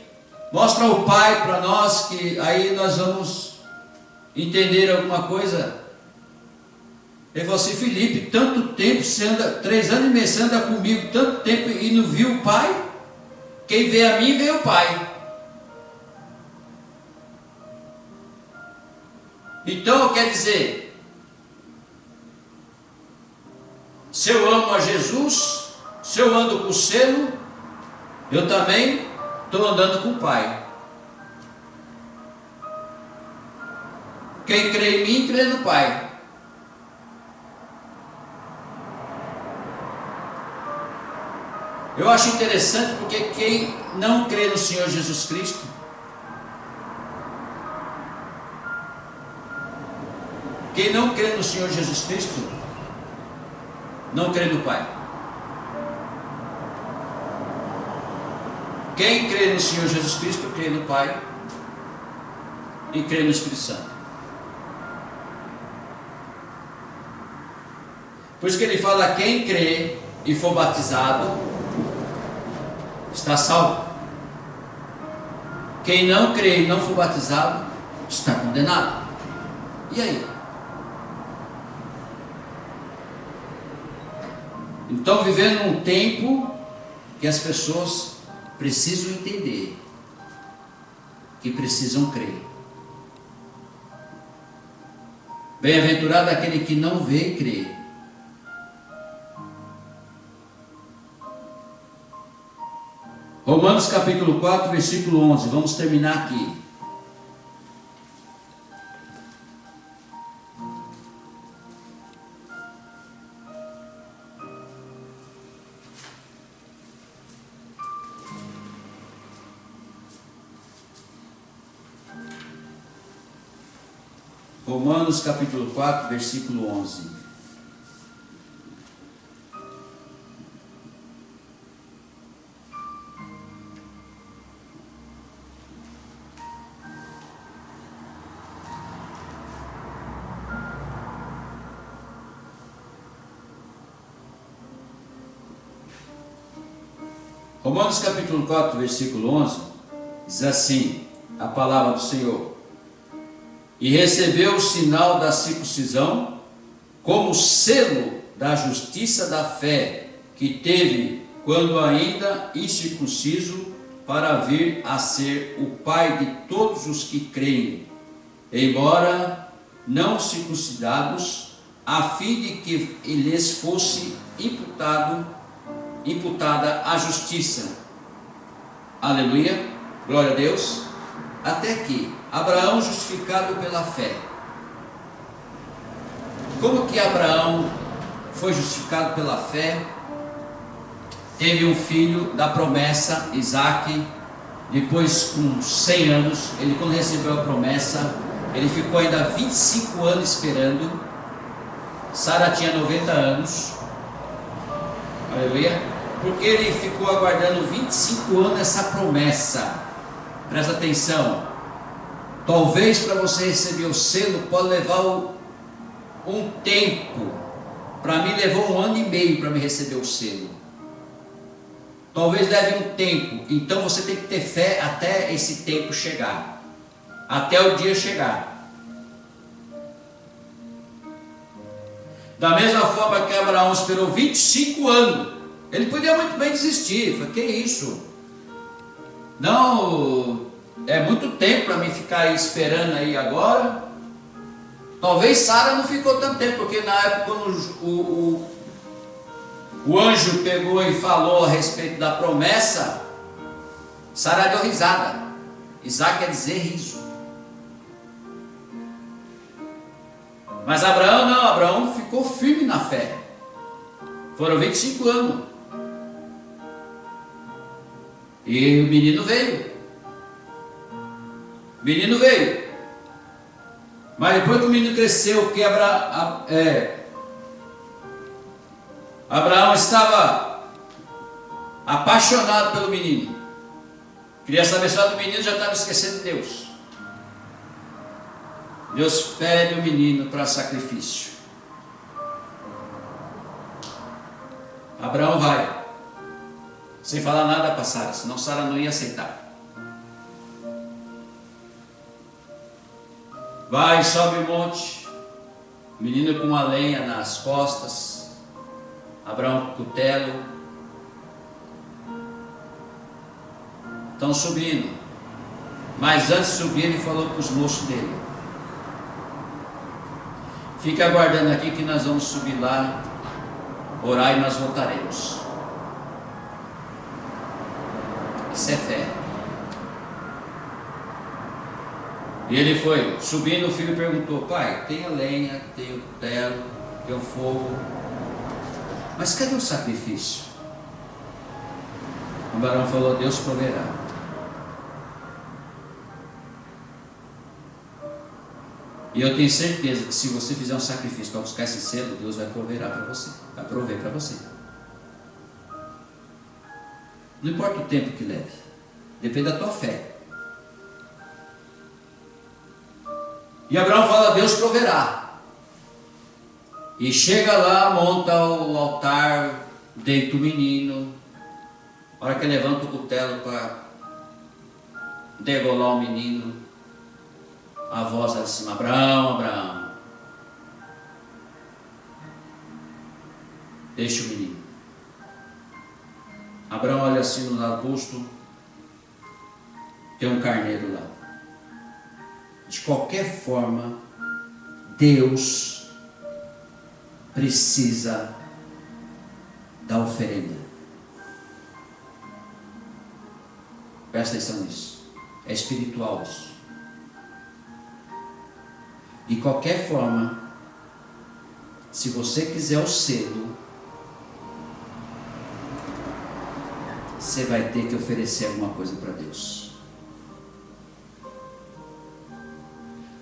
mostra o Pai para nós, que aí nós vamos entender alguma coisa. Ele falou assim, Filipe, tanto tempo você anda, 3 anos e meio você anda comigo, tanto tempo e não viu o Pai? Quem vê a mim, vê o Pai. Então quer dizer, se eu amo a Jesus, se eu ando com o selo, eu também estou andando com o Pai. Quem crê em mim, crê no Pai. Eu acho interessante porque quem não crê no Senhor Jesus Cristo, quem não crê no Senhor Jesus Cristo, não crê no Pai. Quem crê no Senhor Jesus Cristo, crê no Pai e crê no Espírito Santo. Por isso que ele fala, quem crê e for batizado, está salvo. Quem não crê e não for batizado, está condenado. E aí? Então, vivendo num tempo que as pessoas precisam entender, que precisam crer. Bem-aventurado aquele que não vê e crê. Romanos capítulo 4, versículo 11. Vamos terminar aqui. Romanos capítulo 4, versículo 11. Romanos capítulo 4, versículo 11, diz assim, a palavra do Senhor: e recebeu o sinal da circuncisão como selo da justiça da fé que teve quando ainda incircunciso, para vir a ser o pai de todos os que creem, embora não circuncidados, a fim de que lhes fosse imputada a justiça. Aleluia, glória a Deus. Até que Abraão, justificado pela fé. Como que Abraão foi justificado pela fé? Teve um filho da promessa, Isaque. Depois, com 100 anos, ele, quando recebeu a promessa, ele ficou ainda 25 anos esperando. Sara tinha 90 anos. Aleluia. Porque ele ficou aguardando 25 anos essa promessa. Presta atenção. Talvez para você receber o selo pode levar um tempo. Para mim levou 1 ano e meio para me receber o selo. Talvez leve um tempo. Então você tem que ter fé até esse tempo chegar. Até o dia chegar. Da mesma forma que Abraão esperou 25 anos. Ele podia muito bem desistir. Falei, que isso? Não, é muito tempo para mim ficar aí esperando aí agora. Talvez Sara não ficou tanto tempo, porque na época quando o anjo pegou e falou a respeito da promessa, Sara deu risada. Isaac quer dizer riso. Mas Abraão não, Abraão ficou firme na fé. Foram 25 anos. E o menino veio. O menino veio. Mas depois que o menino cresceu, que Abraão estava apaixonado pelo menino. Queria saber só do menino, já estava esquecendo de Deus. Deus pede o menino para sacrifício. Abraão vai, sem falar nada para Sara, senão Sara não ia aceitar. Vai, sobe o monte, o menino com uma lenha nas costas, Abraão com o cutelo. Estão subindo. Mas antes de subir, ele falou para os moços dele: fique aguardando aqui que nós vamos subir lá, orar e nós voltaremos. Isso é fé. E ele foi subindo. O filho perguntou: pai, tem a lenha, tem o cutelo, tem o fogo, mas cadê o sacrifício? O Abraão falou: Deus proverá. E eu tenho certeza que se você fizer um sacrifício para buscar esse selo, Deus vai prover para você. Vai prover para você. Não importa o tempo que leve. Depende da tua fé. E Abraão fala: Deus proverá. E chega lá, monta o altar, deita o menino. A hora que levanta o cutelo para degolar o menino, a voz lá de cima: Abraão, Abraão, deixa o menino. Abraão olha assim no arbusto, tem um carneiro lá. De qualquer forma, Deus precisa da oferenda. Presta atenção nisso. É espiritual isso. De qualquer forma, se você quiser o selo, você vai ter que oferecer alguma coisa para Deus.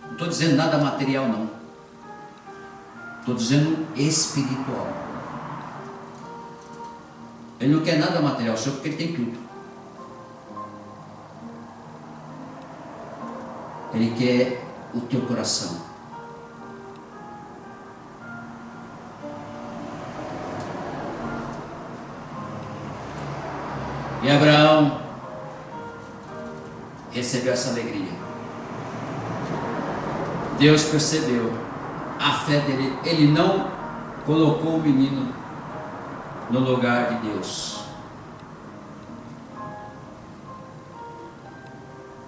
Não estou dizendo nada material, não. Estou dizendo espiritual. Ele não quer nada material, só porque ele tem tudo. Ele quer o teu coração. E Abraão recebeu essa alegria. Deus percebeu a fé dele. Ele não colocou o menino no lugar de Deus.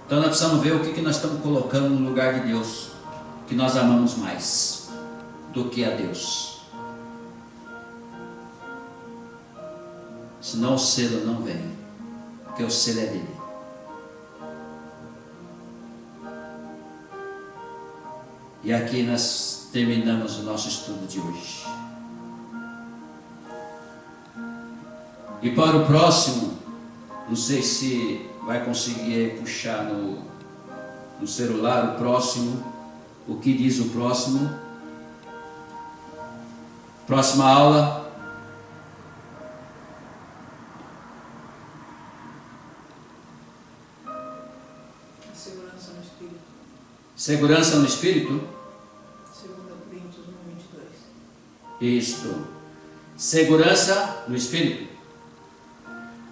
Então nós precisamos ver o que nós estamos colocando no lugar de Deus, que nós amamos mais do que a Deus. Senão o selo não vem, porque o selo é dele. E aqui nós terminamos o nosso estudo de hoje. E para o próximo, não sei se vai conseguir puxar no celular o próximo, o que diz o próximo. Próxima aula. Segurança no Espírito. Segurança no Espírito? 2 Coríntios 1:22. Isto. Segurança no Espírito.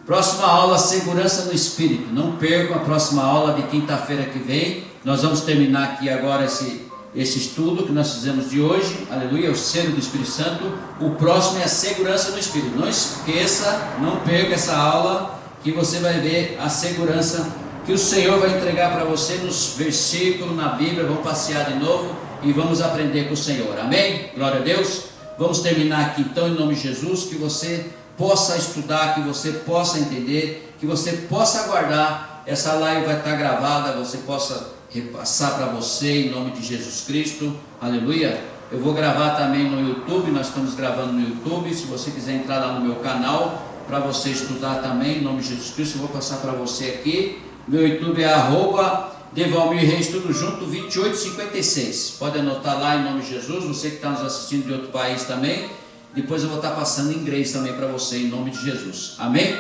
Próxima aula, segurança no Espírito. Não percam a próxima aula de quinta-feira que vem. Nós vamos terminar aqui agora esse estudo que nós fizemos de hoje. Aleluia, o selo do Espírito Santo. O próximo é a segurança no Espírito. Não esqueça, não perca essa aula, que você vai ver a segurança que o Senhor vai entregar para você nos versículos na Bíblia. Vamos passear de novo e vamos aprender com o Senhor. Amém? Glória a Deus. Vamos terminar aqui então em nome de Jesus, que você possa estudar, que você possa entender, que você possa guardar. Essa live vai estar gravada, você possa repassar para você em nome de Jesus Cristo. Aleluia. Eu vou gravar também no YouTube, nós estamos gravando no YouTube. Se você quiser entrar lá no meu canal para você estudar também em nome de Jesus Cristo, eu vou passar para você aqui. Meu YouTube é @Devalmir Reis, tudo junto, 2856. Pode anotar lá em nome de Jesus. Você que está nos assistindo de outro país também, depois eu vou estar passando em inglês também para você, em nome de Jesus. Amém?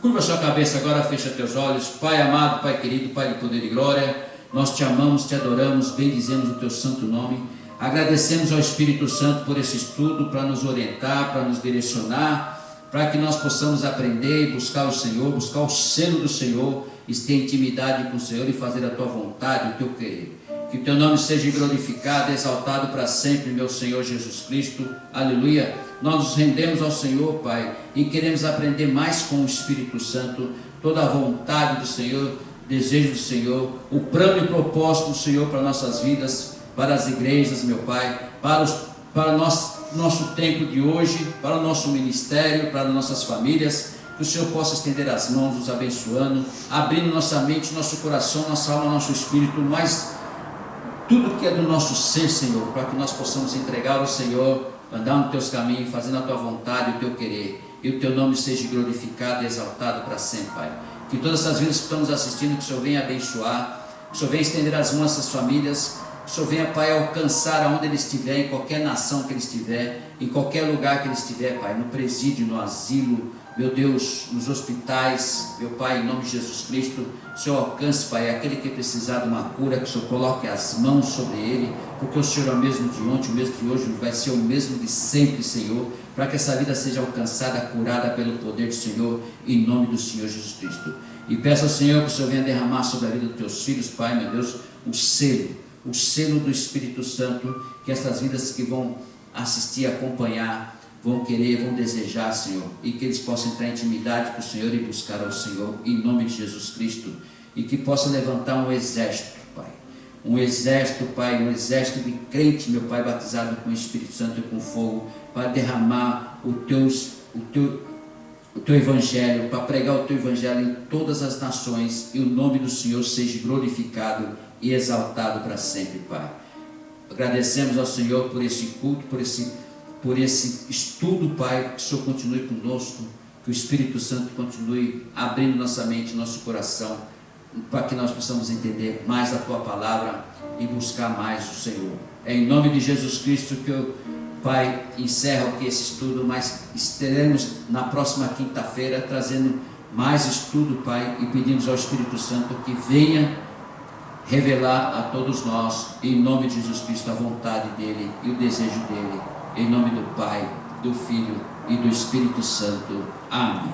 Curva sua cabeça agora, fecha teus olhos. Pai amado, Pai querido, Pai de poder e glória, nós te amamos, te adoramos, bendizemos o teu santo nome. Agradecemos ao Espírito Santo por esse estudo, para nos orientar, para nos direcionar, para que nós possamos aprender e buscar o Senhor, buscar o selo do Senhor, ter intimidade com o Senhor e fazer a tua vontade, o teu querer. Que o teu nome seja glorificado, exaltado para sempre, meu Senhor Jesus Cristo. Aleluia. Nós nos rendemos ao Senhor, Pai, e queremos aprender mais com o Espírito Santo, toda a vontade do Senhor, desejo do Senhor, o plano e propósito do Senhor para nossas vidas, para as igrejas, meu Pai, para nosso tempo de hoje, para o nosso ministério, para nossas famílias. Que o Senhor possa estender as mãos, nos abençoando, abrindo nossa mente, nosso coração, nossa alma, nosso espírito, mas tudo que é do nosso ser, Senhor, para que nós possamos entregar ao Senhor, andar nos teus caminhos, fazendo a tua vontade e o teu querer, e o teu nome seja glorificado e exaltado para sempre, Pai. Que todas essas vidas que estão nos assistindo, que o Senhor venha abençoar, que o Senhor venha estender as mãos às famílias, que o Senhor venha, Pai, alcançar aonde ele estiver, em qualquer nação que ele estiver, em qualquer lugar que ele estiver, Pai, no presídio, no asilo, meu Deus, nos hospitais, meu Pai, em nome de Jesus Cristo. O Senhor alcance, Pai, aquele que precisar de uma cura, que o Senhor coloque as mãos sobre ele, porque o Senhor é o mesmo de ontem, o mesmo de hoje, vai ser o mesmo de sempre, Senhor, para que essa vida seja alcançada, curada pelo poder do Senhor, em nome do Senhor Jesus Cristo. E peço ao Senhor que o Senhor venha derramar sobre a vida dos teus filhos, Pai, meu Deus, o selo do Espírito Santo, que essas vidas que vão assistir, acompanhar, vão querer, vão desejar, Senhor, e que eles possam entrar em intimidade com o Senhor e buscar ao Senhor, em nome de Jesus Cristo, e que possa levantar um exército, Pai, um exército, Pai, um exército de crente, meu Pai, batizado com o Espírito Santo e com fogo, para derramar o teu evangelho, para pregar o teu evangelho em todas as nações, e o nome do Senhor seja glorificado e exaltado para sempre, Pai. Agradecemos ao Senhor por esse culto, por esse estudo, Pai, que o Senhor continue conosco, que o Espírito Santo continue abrindo nossa mente, nosso coração, para que nós possamos entender mais a Tua palavra e buscar mais o Senhor. É em nome de Jesus Cristo que eu, Pai, encerro aqui esse estudo, mas estaremos na próxima quinta-feira trazendo mais estudo, Pai, e pedimos ao Espírito Santo que venha revelar a todos nós, em nome de Jesus Cristo, a vontade dEle e o desejo dEle. Em nome do Pai, do Filho e do Espírito Santo. Amém.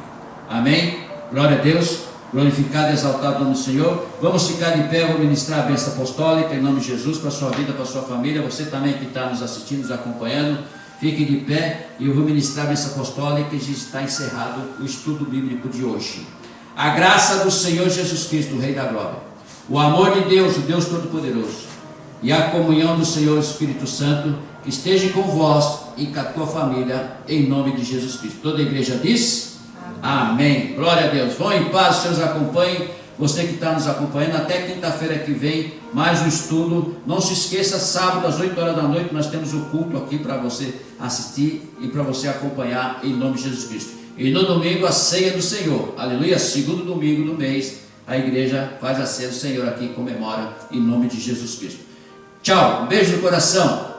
Amém. Glória a Deus. Glorificado e exaltado o nome do Senhor. Vamos ficar de pé, vou ministrar a bênção apostólica em nome de Jesus para a sua vida, para a sua família. Você também que está nos assistindo, nos acompanhando, fique de pé e eu vou ministrar a bênção apostólica e já está encerrado o estudo bíblico de hoje. A graça do Senhor Jesus Cristo, o Rei da Glória, o amor de Deus, o Deus Todo-Poderoso, e a comunhão do Senhor Espírito Santo, que esteja com vós e com a tua família, em nome de Jesus Cristo. Toda a igreja diz... Amém. Glória a Deus. Vão em paz, Deus acompanhe. Você que está nos acompanhando, até quinta-feira que vem, mais um estudo. Não se esqueça, sábado às 8 horas da noite, nós temos o culto aqui para você assistir e para você acompanhar em nome de Jesus Cristo. E no domingo, a ceia do Senhor. Aleluia. Segundo domingo do mês, a igreja faz a ceia do Senhor aqui e comemora em nome de Jesus Cristo. Tchau. Um beijo no coração.